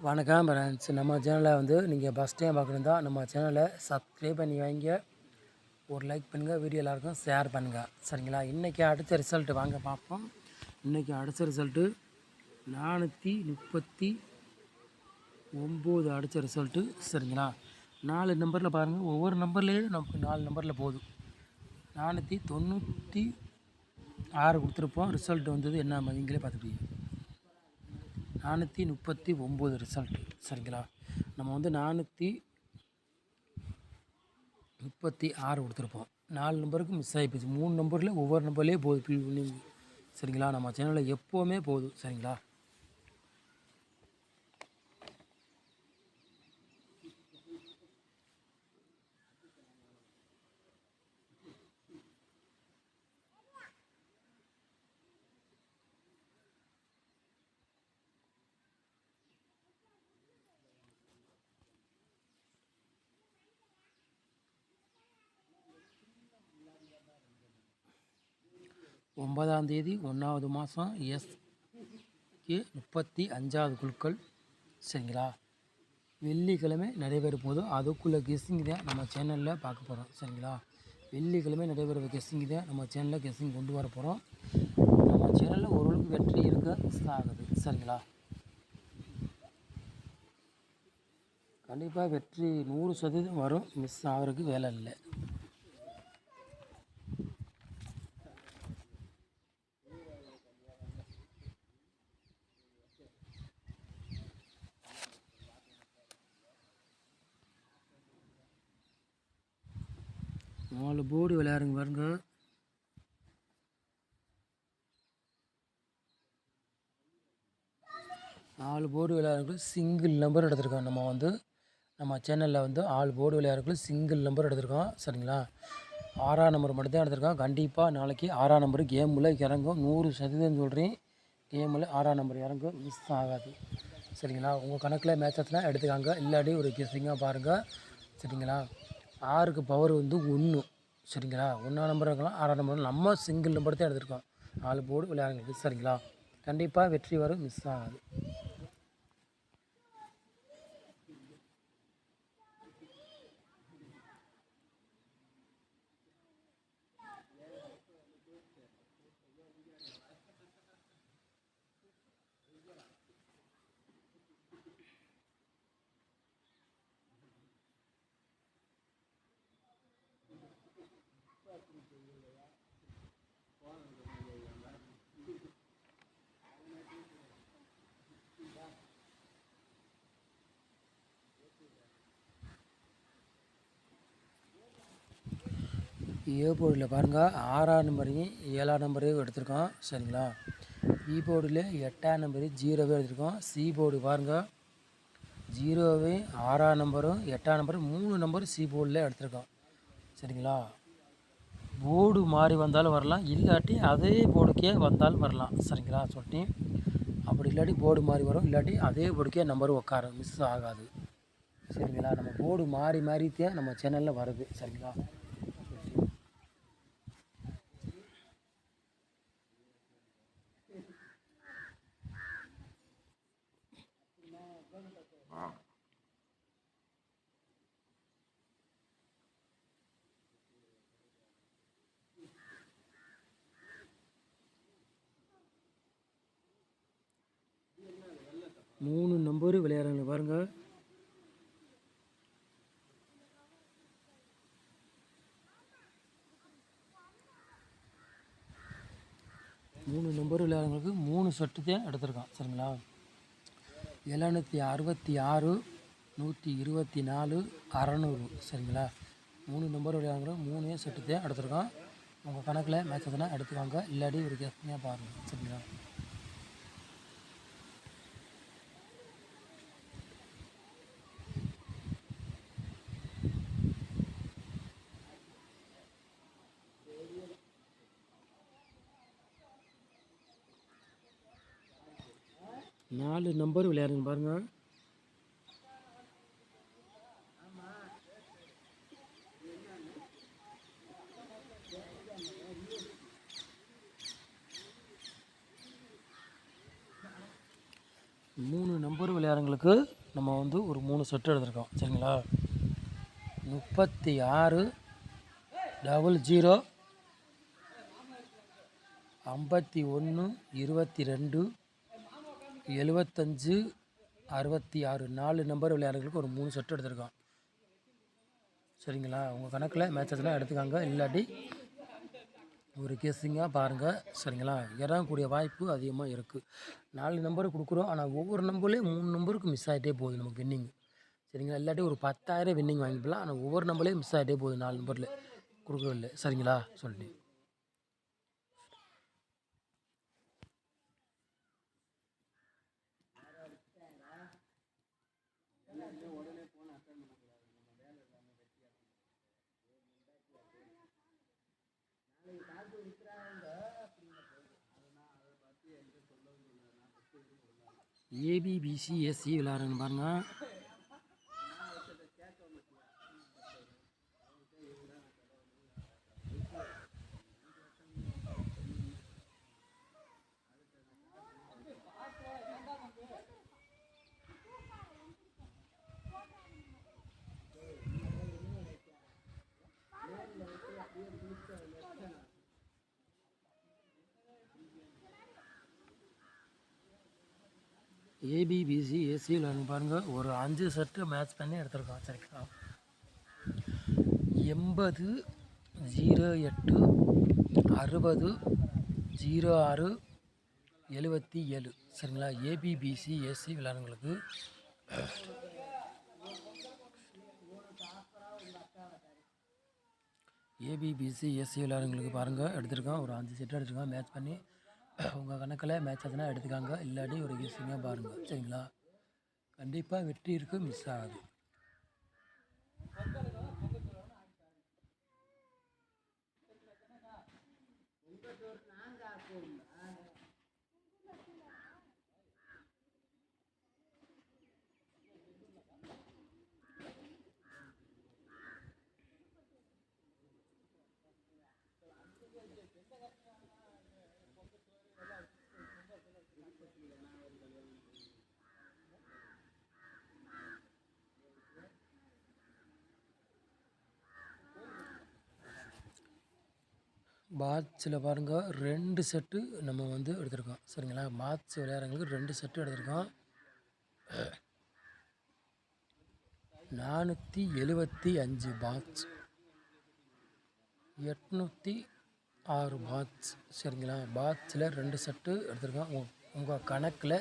வணக்கம் ஃப்ரெண்ட்ஸ். நம்ம சேனலை வந்து நீங்கள் ஃபஸ்ட் டைம் பார்க்கணுந்தா நம்ம சேனலை சப்ஸ்கிரைப் பண்ணி வாங்க, ஒரு லைக் பண்ணுங்கள், வீடியோ எல்லாருக்கும் ஷேர் பண்ணுங்கள். சரிங்களா? இன்றைக்கி அடுத்த ரிசல்ட்டு வாங்க பார்ப்போம். இன்றைக்கி அடுத்த ரிசல்ட்டு 439 அடுத்த ரிசல்ட்டு. சரிங்களா? 4 நம்பரில் பாருங்கள், ஒவ்வொரு நம்பர்லேயே நமக்கு 4 நம்பரில் போதும். 496 கொடுத்துருப்போம். ரிசல்ட் வந்தது என்ன நீங்களே பார்த்துட்டீங்க. 439 ரிசல்ட்டு. சரிங்களா? நம்ம வந்து 436 கொடுத்துருப்போம். 4 நம்பருக்கு மிஸ் ஆகி போச்சு. 3 நம்பரில் ஒவ்வொரு நம்பர்லேயே போகுது ஃபில் பண்ணி. சரிங்களா? நம்ம சேனலில் எப்போவுமே போகுது. சரிங்களா? ஒன்பதாம் தேதி 1வது மாதம் SK 35வது குழுக்கள். சரிங்களா? வெள்ளிக்கிழமை நடைபெற போதும். அதுக்குள்ளே கெஸ்ஸிங் தான் நம்ம சேனலில் பார்க்க போகிறோம். சரிங்களா? வெள்ளிக்கிழமை நடைபெற கெஸ்ஸிங் தான் நம்ம சேனலில் கெஸ்ஸிங் கொண்டு வர போகிறோம். நம்ம சேனலில் ஓரளவுக்கு வெற்றி இருக்க மிஸ் ஆகுது. சரிங்களா? கண்டிப்பாக வெற்றி 100% வரும். மிஸ் ஆகிறதுக்கு வேலை இல்லை. நாலு போர்டு விளையாடுங்க பாருங்க. நாலு போர்டு விளையாடுறதுக்கு சிங்கிள் நம்பர் எடுத்திருக்கோம். நம்ம சேனலில் வந்து 4 போர்டு விளையாடுறதுக்கு சிங்கிள் நம்பர் எடுத்திருக்கோம். சரிங்களா? 6ஆம் நம்பர் மட்டும் தான் எடுத்திருக்கோம். கண்டிப்பாக நாளைக்கு 6ஆம் நம்பர் கேமில் இறங்கும். 100% சொல்கிறேன். கேமில் 6ஆம் நம்பர் இறங்கும். மிஸ் ஆகாது. சரிங்களா? உங்கள் கணக்கில் மேட்சஸ்லாம் எடுத்துக்காங்க. இல்லாட்டி ஒரு கெஸ்ஸிங்காக பாருங்கள். சரிங்களா? 6க்கு பவர் வந்து 1. சரிங்களா? 1ஆம் நம்பர் இருக்கலாம், 6ஆம் நம்பர். நம்ம சிங்கிள் நம்பர் தான் எடுத்திருக்கோம். 4 போர்டு விளையாடுங்க. சரிங்களா? கண்டிப்பாக வெற்றி வரும். மிஸ் ஆகாது. ஏ போர்டில் பாருங்கள், 6ஆம் நம்பரையும் 7ஆம் நம்பரையும் எடுத்திருக்கோம். சரிங்களா? பி போர்டில் 8ஆம் நம்பரு 0வே எடுத்திருக்கோம். சி போர்டு பாருங்கள், 0வே 6ஆம் நம்பரும் 8ஆம் நம்பரும் 3 நம்பர் சி போர்டில் எடுத்திருக்கோம். சரிங்களா? போர்டு மாறி வந்தாலும் வரலாம், இல்லாட்டி அதே போர்டுக்கே வந்தாலும் வரலாம். சரிங்களா? சொல்லிட்டேன். அப்படி இல்லாட்டி போர்டு மாறி வரும், இல்லாட்டி அதே போர்டுக்கே நம்பர் உட்காரும். மிஸ் ஆகாது. சரிங்களா? நம்ம போர்டு மாறி மாறித்தான் நம்ம சேனலில் வருது. சரிங்களா? 3 நம்பரு விளையாடுறாங்க பாருங்கள். மூணு நம்பர் விளையாடுறவங்களுக்கு 3 செட்டு தான் எடுத்திருக்கான். சரிங்களா? 766, 124, 600. சரிங்களா? 3 நம்பர் விளையாடுற 3 செட்டு தான் எடுத்திருக்கான். உங்கள் கணக்கில் மேட்ச் எதுனா எடுத்துக்காங்க, இல்லாட்டி ஒரு கெஸ்டிங்காக பாருங்கள். சரிங்களா? நாலு நம்பர் விளையாடுங்க பாருங்கள். 3 நம்பர் விளையாடுறவங்களுக்கு நம்ம வந்து ஒரு 3 செட்டு எடுத்திருக்கோம். சரிங்களா? 36 00 51 22 75 66 4 நம்பர் விளையாடுறவங்களுக்கு ஒரு 3 செட்டு எடுத்திருக்கோம். சரிங்களா? உங்கள் கணக்கில் மேட்சஸ்லாம் எடுத்துக்காங்க. இல்லாட்டி ஒரு கெஸ்ஸிங்காக பாருங்கள். சரிங்களா? இறங்கக்கூடிய வாய்ப்பு அதிகமாக இருக்குது. 4 நம்பர் கொடுக்குறோம். ஆனால் ஒவ்வொரு நம்பர்லேயும் 3 நம்பருக்கு மிஸ் ஆகிட்டே போகுது நமக்கு வின்னிங். சரிங்களா? இல்லாட்டி ஒரு 10,000 வின்னிங் வாங்கிக்கலாம். ஆனால் ஒவ்வொரு நம்பர்லேயும் மிஸ் ஆகிட்டே போகுது 4 நம்பரில் கொடுக்குறதில்ல. சரிங்களா? சொல்லிட்டு ஏபிபிசி எஸ்சி விளையாடுறேன்னு பாருங்கள். ஏபிபிசி ஏசி விளையாடுங்க பாருங்கள். ஒரு 5 செட்டு மேட்ச் பண்ணி எடுத்திருக்கோம். சரிங்களா? 80 08 60 06 77. சரிங்களா? ஏபிபிசி ஏசி விளையாடுங்களுக்கு பாருங்கள் எடுத்திருக்கோம். ஒரு 5 செட்டு எடுத்துருக்கோம் மேட்ச் பண்ணி. உங்கள் கணக்கில் மேட்ச் ஆச்சுன்னா எடுத்துக்காங்க. இல்லாட்டி ஒரு கெஸ்ஸிங்காக பாருங்கள். சரிங்களா? கண்டிப்பாக வெற்றி இருக்குது, மிஸ் ஆகாது. பாட்ஸில் பாருங்கள் 2 செட்டு நம்ம வந்து எடுத்திருக்கோம். சரிங்களா? பாட்ஸ் விளையாடுறவங்களுக்கு 2 செட்டு எடுத்திருக்கோம். 475 பாட்ஸ், 806 பாட்ஸ். சரிங்களா? பாட்ஸில் 2 செட்டு எடுத்திருக்கோம். உங்கள் கணக்கில்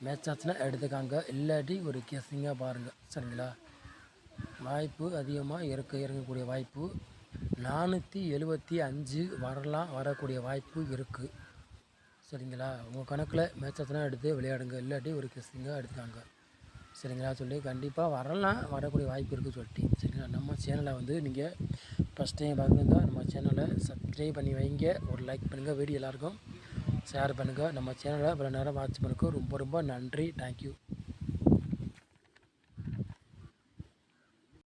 மேட்ச் ஆச்சுன்னா எடுத்துக்காங்க. இல்லாட்டி ஒரு கெஸ்ஸிங்காக பாருங்கள். சரிங்களா? வாய்ப்பு அதிகமாக இறங்கக்கூடிய வாய்ப்பு 475 வரக்கூடிய வாய்ப்பு இருக்குது. சரிங்களா? உங்கள் கணக்கில் மேட்ச் ஆச்சுன்னா எடுத்து விளையாடுங்க. இல்லாட்டி ஒரு கெஸ்ஸிங்காக எடுத்துக்காங்க. சரிங்களா? சொல்லி கண்டிப்பாக வரக்கூடிய வாய்ப்பு இருக்குது சொல்லிட்டு. சரிங்களா? நம்ம சேனலை வந்து நீங்கள் ஃபஸ்ட் டைம் பார்க்குறதா நம்ம சேனலை சப்ஸ்கிரைப் பண்ணி வைங்க. ஒரு லைக் பண்ணுங்கள். வீடியோ எல்லாருக்கும் ஷேர் பண்ணுங்கள். நம்ம சேனலை இவ்வளோ நேரம் வாட்ச் பண்ணுறதுக்கு ரொம்ப ரொம்ப நன்றி. தேங்க்யூ.